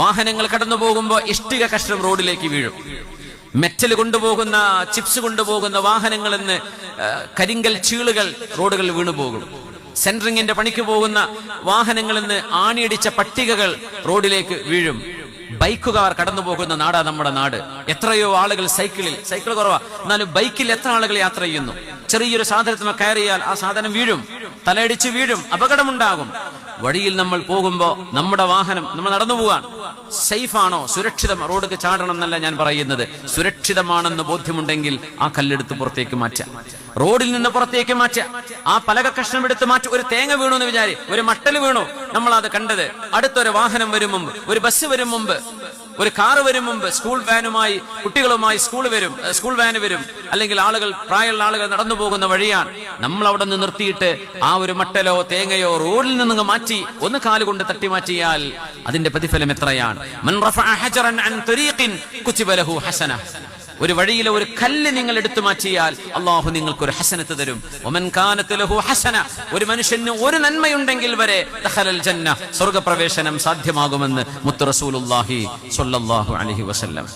വാഹനങ്ങൾ കടന്നു പോകുമ്പോൾ ഇഷ്ടിക കഷ്ണം റോഡിലേക്ക് വീഴും. മെറ്റൽ കൊണ്ടുപോകുന്ന, ചിപ്സ് കൊണ്ടുപോകുന്ന വാഹനങ്ങളിൽ നിന്ന് കരിങ്കൽ ചീളുകൾ റോഡുകളിൽ വീണുപോകും. സെൻട്രിങ്ങിന്റെ പണിക്ക് പോകുന്ന വാഹനങ്ങളിൽ നിന്ന് ആണിയടിച്ച പട്ടികകൾ റോഡിലേക്ക് വീഴും. ബൈക്കുകാർ കടന്നു പോകുന്ന നാടാ നമ്മുടെ നാട്. എത്രയോ ആളുകൾ സൈക്കിൾ കുറവാ, എന്നാലും ബൈക്കിൽ എത്ര ആളുകൾ യാത്ര ചെയ്യുന്നു. ചെറിയൊരു സാധനത്തിന് കയറിയാൽ ആ സാധനം വീഴും, തലയടിച്ച് വീഴും, അപകടമുണ്ടാകും. വഴിയിൽ നമ്മൾ പോകുമ്പോ നമ്മുടെ വാഹനം, നമ്മൾ നടന്നു പോകാൻ സേഫാണോ, സുരക്ഷിതം, റോഡിലേക്ക് ചാടണം എന്നല്ല ഞാൻ പറയുന്നത്. സുരക്ഷിതമാണെന്ന് ബോധ്യമുണ്ടെങ്കിൽ ആ കല്ലെടുത്ത് പുറത്തേക്ക് മാറ്റാം, റോഡിൽ നിന്ന് പുറത്തേക്ക് മാറ്റാം. ആ പലക കഷ്ണം എടുത്ത് മാറ്റി. ഒരു തേങ്ങ വീണു എന്ന് വിചാരി, ഒരു മട്ടൽ വീണു, നമ്മൾ അത് കണ്ടത്. അടുത്തൊരു വാഹനം വരും മുമ്പ്, ഒരു ബസ് വരും മുമ്പ്, ഒരു കാറ് വരും മുമ്പ്, സ്കൂൾ വാനുമായി കുട്ടികളുമായി സ്കൂൾ വാന് വരും, അല്ലെങ്കിൽ ആളുകൾ, പ്രായമുള്ള ആളുകൾ നടന്നു പോകുന്ന വഴിയാണ്. നമ്മൾ അവിടെ നിന്ന് നിർത്തിയിട്ട് ആ ഒരു മട്ടലോ തേങ്ങയോ റോഡിൽ നിന്ന് മാറ്റി ഒന്ന് കാലുകൊണ്ട് തട്ടി മാറ്റിയാൽ അതിന്റെ പ്രതിഫലം എത്രയാണ്? മൻ റഫഅ ഹജറൻ അൻ തരീഖിൻ കുതിബ ലഹു ഹസന. ഒരു വഴിയിലെ ഒരു കല്ല് നിങ്ങൾ എടുത്തു മാറ്റിയാൽ അല്ലാഹു നിങ്ങൾക്ക് ഒരു ഹസനത്ത് തരും. വമൻ കാനത് ലഹു ഹസന, ഒരു മനുഷ്യന് ഒരു നന്മയുണ്ടെങ്കിൽ വരെ ദഖലൽ ജന്ന, സ്വർഗ്ഗപ്രവേശനം സാധ്യമാകുമെന്ന് മുത്ത് റസൂലുള്ളാഹി സ്വല്ലല്ലാഹു അലൈഹി വസല്ലം.